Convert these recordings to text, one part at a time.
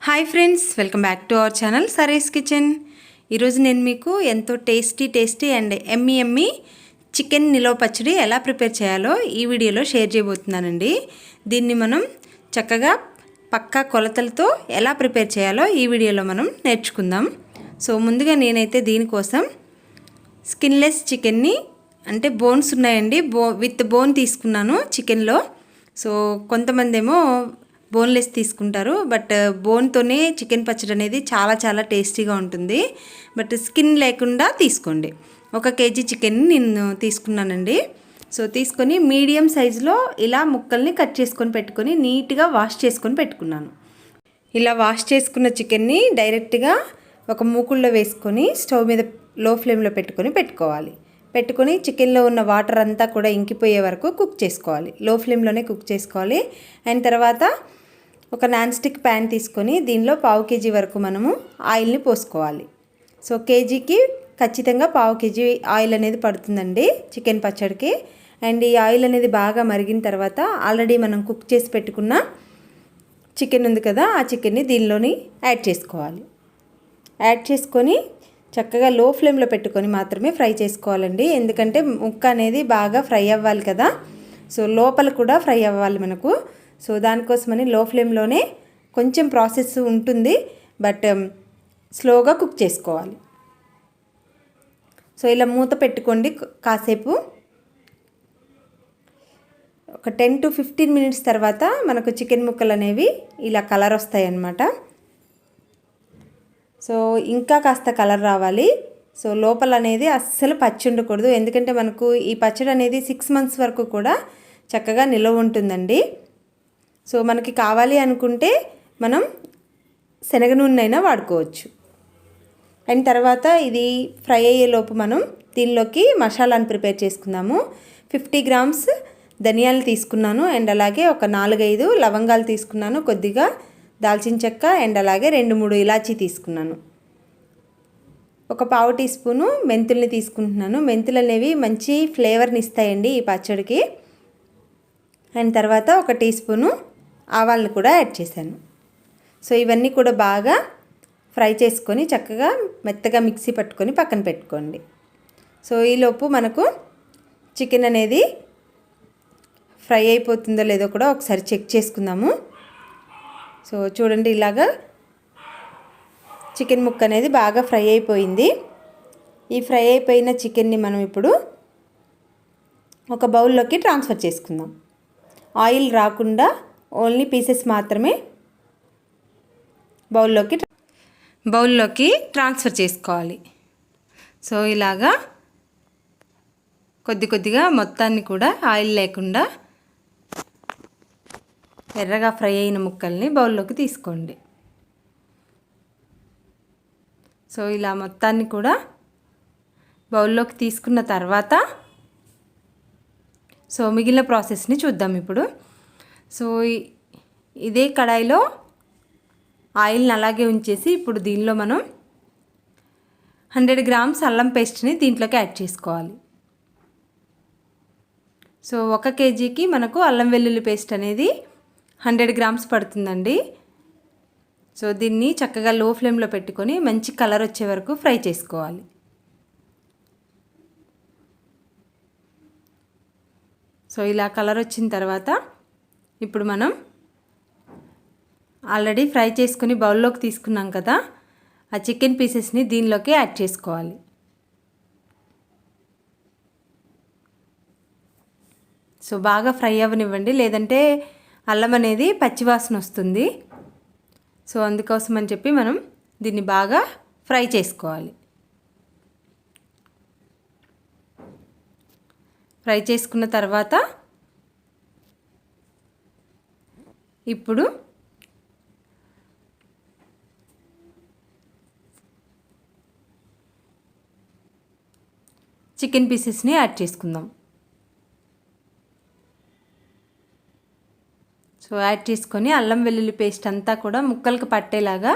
Hi friends, welcome back to our channel సరీస్ kitchen. ఈరోజు నేను మీకు ఎంతో టేస్టీ అండ్ ఎమ్మి చికెన్ నిలవ పచ్చడి ఎలా ప్రిపేర్ చేయాలో ఈ వీడియోలో షేర్ చేయబోతున్నానండి. దీన్ని మనం చక్కగా పక్కా కొలతలతో ఎలా ప్రిపేర్ చేయాలో ఈ వీడియోలో మనం నేర్చుకుందాం. సో ముందుగా నేనైతే దీనికోసం స్కిన్లెస్ చికెన్ని అంటే బోన్స్ ఉన్నాయండి, విత్ బోన్ తీసుకున్నాను చికెన్లో. సో కొంతమంది ఏమో బోన్లెస్ తీసుకుంటారు, బట్ బోన్తోనే చికెన్ పచ్చడి అనేది చాలా టేస్టీగా ఉంటుంది. బట్ స్కిన్ లేకుండా తీసుకోండి. 1 కేజీ చికెన్ నేను తీసుకున్నానండి. సో తీసుకొని మీడియం సైజులో ఇలా ముక్కల్ని కట్ చేసుకొని పెట్టుకొని నీట్గా వాష్ చేసుకొని పెట్టుకున్నాను. ఇలా వాష్ చేసుకున్న చికెన్ని డైరెక్ట్గా ఒక మూకుల్లో వేసుకొని స్టవ్ మీద లో ఫ్లేమ్లో పెట్టుకోవాలి. పెట్టుకొని చికెన్లో ఉన్న వాటర్ అంతా కూడా ఇంకిపోయే వరకు కుక్ చేసుకోవాలి. లో ఫ్లేమ్లోనే కుక్ చేసుకోవాలి. అండ్ తర్వాత ఒక నాన్ స్టిక్ ప్యాన్ తీసుకొని దీనిలో 1/2 కేజీ వరకు మనము ఆయిల్ని పోసుకోవాలి. సో కేజీకి ఖచ్చితంగా 1/2 కేజీ ఆయిల్ అనేది పడుతుందండి చికెన్ పచ్చడికి. అండ్ ఈ ఆయిల్ అనేది బాగా మరిగిన తర్వాత ఆల్రెడీ మనం కుక్ చేసి పెట్టుకున్న చికెన్ ఉంది కదా, ఆ చికెన్ని దీనిలోని యాడ్ చేసుకోవాలి. యాడ్ చేసుకొని చక్కగా లో ఫ్లేమ్లో పెట్టుకొని మాత్రమే ఫ్రై చేసుకోవాలండి. ఎందుకంటే ముక్క అనేది బాగా ఫ్రై అవ్వాలి కదా, సో లోపల కూడా ఫ్రై అవ్వాలి మనకు. సో దానికోసమని లో ఫ్లేమ్లోనే కొంచెం ప్రాసెస్ ఉంటుంది, బట్ స్లోగా కుక్ చేసుకోవాలి. సో ఇలా మూత పెట్టుకోండి కాసేపు. ఒక 10 to 15 మినిట్స్ తర్వాత మనకు చికెన్ ముక్కలు అనేవి ఇలా కలర్ వస్తాయి అన్నమాట. సో ఇంకా కాస్త కలర్ రావాలి. సో లోపల అనేది అస్సలు పచ్చి ఉండకూడదు, ఎందుకంటే మనకు ఈ పచ్చడి అనేది 6 months వరకు కూడా చక్కగా నిల్వ ఉంటుందండి. సో మనకి కావాలి అనుకుంటే మనం శనగ నూనె అయినా వాడుకోవచ్చు. అండ్ తర్వాత ఇది ఫ్రై అయ్యేలోపు మనం దీనిలోకి మసాలాను ప్రిపేర్ చేసుకుందాము. 50 grams ధనియాలు తీసుకున్నాను, అండ్ అలాగే ఒక 4-5 లవంగాలు తీసుకున్నాను, కొద్దిగా దాల్చిన చెక్క, అండ్ అలాగే 2-3 ఇలాచీ తీసుకున్నాను. ఒక 1/2 టీ స్పూను మెంతుల్ని తీసుకుంటున్నాను. మెంతులు అనేవి మంచి ఫ్లేవర్ని ఇస్తాయండి ఈ పచ్చడికి. అండ్ తర్వాత 1 టీ స్పూను ఆవాలను కూడా యాడ్ చేశాను. సో ఇవన్నీ కూడా బాగా ఫ్రై చేసుకొని చక్కగా మెత్తగా మిక్సీ పట్టుకొని పక్కన పెట్టుకోండి. సో ఈలోపు మనకు చికెన్ అనేది ఫ్రై అయిపోతుందో లేదో కూడా ఒకసారి చెక్ చేసుకుందాము. సో చూడండి, ఇలాగా చికెన్ ముక్క అనేది బాగా ఫ్రై అయిపోయింది. ఈ ఫ్రై అయిపోయిన చికెన్ని మనం ఇప్పుడు ఒక బౌల్లోకి ట్రాన్స్ఫర్ చేసుకుందాం. ఆయిల్ రాకుండా ఓన్లీ పీసెస్ మాత్రమే బౌల్లోకి ట్రాన్స్ఫర్ చేసుకోవాలి. సో ఇలాగా కొద్దిగా మొత్తాన్ని కూడా ఆయిల్ లేకుండా ఎర్రగా ఫ్రై అయిన ముక్కల్ని బౌల్లోకి తీసుకోండి. సో ఇలా మొత్తాన్ని కూడా బౌల్లోకి తీసుకున్న తర్వాత సో మిగిలిన ప్రాసెస్ని చూద్దాం ఇప్పుడు. సో ఇదే కడాయిలో ఆయిల్ని అలాగే ఉంచేసి ఇప్పుడు దీనిలో మనం 100 grams అల్లం పేస్ట్ని దీంట్లోకి యాడ్ చేసుకోవాలి. సో 1 కేజీకి మనకు అల్లం వెల్లుల్లి పేస్ట్ అనేది 100 grams పడుతుందండి. సో దీన్ని చక్కగా లో ఫ్లేమ్లో పెట్టుకొని మంచి కలర్ వచ్చే వరకు ఫ్రై చేసుకోవాలి. సో ఇలా కలర్ వచ్చిన తర్వాత ఇప్పుడు మనం ఆల్రెడీ ఫ్రై చేసుకుని బౌల్లోకి తీసుకున్నాం కదా, ఆ చికెన్ పీసెస్ని దీనిలోకి యాడ్ చేసుకోవాలి. సో బాగా ఫ్రై అవ్వనివ్వండి, లేదంటే అల్లం అనేది పచ్చివాసన వస్తుంది. సో అందుకోసం అని చెప్పి మనం దీన్ని బాగా ఫ్రై చేసుకోవాలి. ఫ్రై చేసుకున్న తర్వాత ఇప్పుడు చికెన్ పీసెస్ని యాడ్ చేసుకుందాం. సో యాడ్ చేసుకొని అల్లం వెల్లుల్లి పేస్ట్ అంతా కూడా ముక్కలకు పట్టేలాగా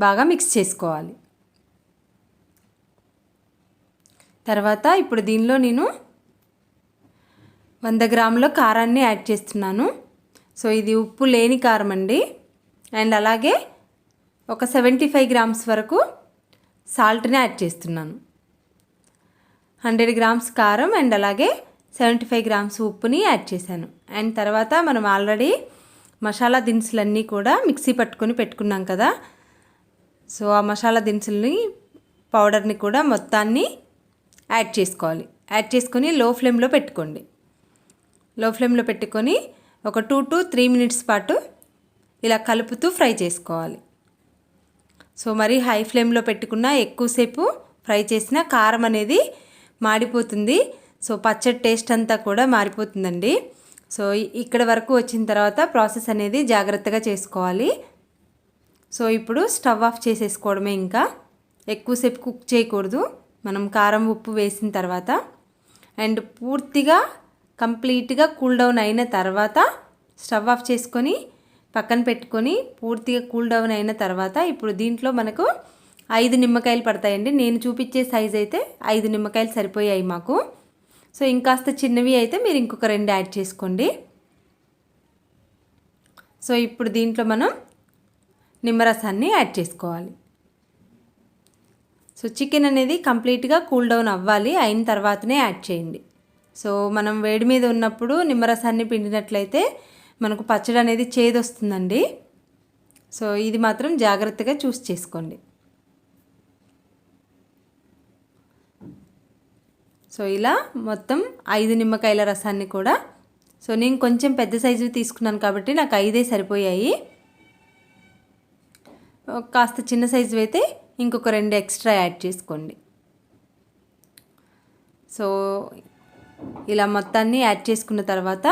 బాగా మిక్స్ చేసుకోవాలి. తర్వాత ఇప్పుడు దీనిలో నేను 100 గ్రాముల కారాన్ని యాడ్ చేస్తున్నాను. సో ఇది ఉప్పు లేని కారం అండి. అండ్ అలాగే ఒక 75 గ్రామ్స్ వరకు సాల్ట్ని యాడ్ చేస్తున్నాను. 100 గ్రామ్స్ కారం అండ్ అలాగే 75 గ్రామ్స్ ఉప్పుని యాడ్ చేశాను. అండ్ తర్వాత మనం ఆల్రెడీ మసాలా దినుసులన్నీ కూడా మిక్సీ పట్టుకొని పెట్టుకున్నాం కదా. సో ఆ మసాలా దినుసుల్ని పౌడర్ని కూడా మొత్తాన్ని యాడ్ చేసుకోవాలి. యాడ్ చేసుకొని లో ఫ్లేమ్లో పెట్టుకోండి. లో ఫ్లేమ్లో పెట్టుకొని ఒక 2 to 3 మినిట్స్ పాటు ఇలా కలుపుతూ ఫ్రై చేసుకోవాలి. సో మరి హై ఫ్లేమ్లో పెట్టుకున్న ఎక్కువసేపు ఫ్రై చేసిన కారం అనేది మాడిపోతుంది. సో పచ్చడి టేస్ట్ అంతా కూడా మారిపోతుందండి. సో ఇక్కడ వరకు వచ్చిన తర్వాత ప్రాసెస్ అనేది జాగ్రత్తగా చేసుకోవాలి. సో ఇప్పుడు స్టవ్ ఆఫ్ చేసేసుకోవడమే. ఇంకా ఎక్కువసేపు కుక్ చేయకూడదు మనం కారం ఉప్పు వేసిన తర్వాత. అండ్ పూర్తిగా కంప్లీట్గా కూల్ డౌన్ అయిన తర్వాత స్టవ్ ఆఫ్ చేసుకొని పక్కన పెట్టుకొని పూర్తిగా కూల్ డౌన్ అయిన తర్వాత ఇప్పుడు దీంట్లో మనకు 5 నిమ్మకాయలు పడతాయండి. నేను చూపించే సైజ్ అయితే 5 నిమ్మకాయలు సరిపోయాయి మాకు. సో ఇంకాస్త చిన్నవి అయితే మీరు ఇంకొక 2 యాడ్ చేసుకోండి. సో ఇప్పుడు దీంట్లో మనం నిమ్మరసాన్ని యాడ్ చేసుకోవాలి. సో చికెన్ అనేది కంప్లీట్గా కూల్ డౌన్ అవ్వాలి, అయిన తర్వాతనే యాడ్ చేయండి. సో మనం వేడి మీద ఉన్నప్పుడు నిమ్మరసాన్ని పిండినట్లయితే మనకు పచ్చడి అనేది చేదొస్తుందండి. సో ఇది మాత్రం జాగ్రత్తగా చూసి చేసుకోండి. సో ఇలా మొత్తం 5 నిమ్మకాయల రసాన్ని కూడా, సో నేను కొంచెం పెద్ద సైజు తీసుకున్నాను కాబట్టి నాకు 5 సరిపోయాయి. కాస్త చిన్న సైజు అయితే ఇంకొక 2 ఎక్స్ట్రా యాడ్ చేసుకోండి. సో ఇలా మొత్తాన్ని యాడ్ చేసుకున్న తర్వాత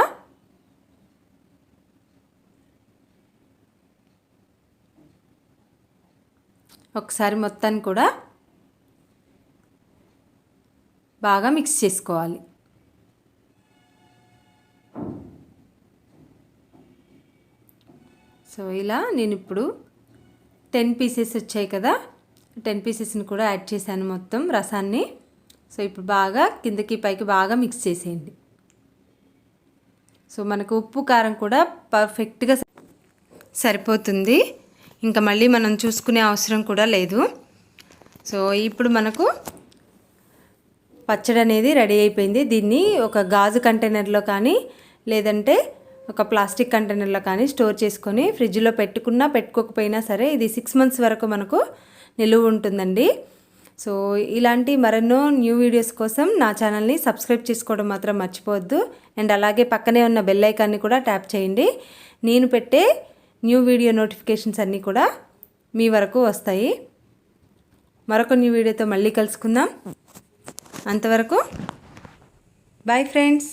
ఒకసారి మొత్తాన్ని కూడా బాగా మిక్స్ చేసుకోవాలి. సో ఇలా నేను ఇప్పుడు 10 పీసెస్ వచ్చాయి కదా, 10 పీసెస్ని కూడా యాడ్ చేశాను మొత్తం రసాన్ని. సో ఇప్పుడు బాగా కిందకి పైకి బాగా మిక్స్ చేసేయండి. సో మనకు ఉప్పు కారం కూడా పర్ఫెక్ట్గా సరిపోతుంది, ఇంకా మళ్ళీ మనం చూసుకునే అవసరం కూడా లేదు. సో ఇప్పుడు మనకు పచ్చడి అనేది రెడీ అయిపోయింది. దీన్ని ఒక గాజు కంటైనర్లో కానీ లేదంటే ఒక ప్లాస్టిక్ కంటైనర్లో కానీ స్టోర్ చేసుకొని ఫ్రిడ్జ్లో పెట్టుకున్నా పెట్టుకోకపోయినా సరే ఇది 6 months వరకు మనకు నిలువ ఉంటుందండి. సో ఇలాంటి మరెన్నో న్యూ వీడియోస్ కోసం నా ఛానల్ని సబ్స్క్రైబ్ చేసుకోవడం మాత్రం మర్చిపోవద్దు. అండ్ అలాగే పక్కనే ఉన్న బెల్ ఐకాన్ని కూడా ట్యాప్ చేయండి. నేను పెట్టే న్యూ వీడియో నోటిఫికేషన్స్ అన్నీ కూడా మీ వరకు వస్తాయి. మరొక న్యూ వీడియోతో మళ్ళీ కలుసుకుందాం. అంతవరకు బాయ్ ఫ్రెండ్స్.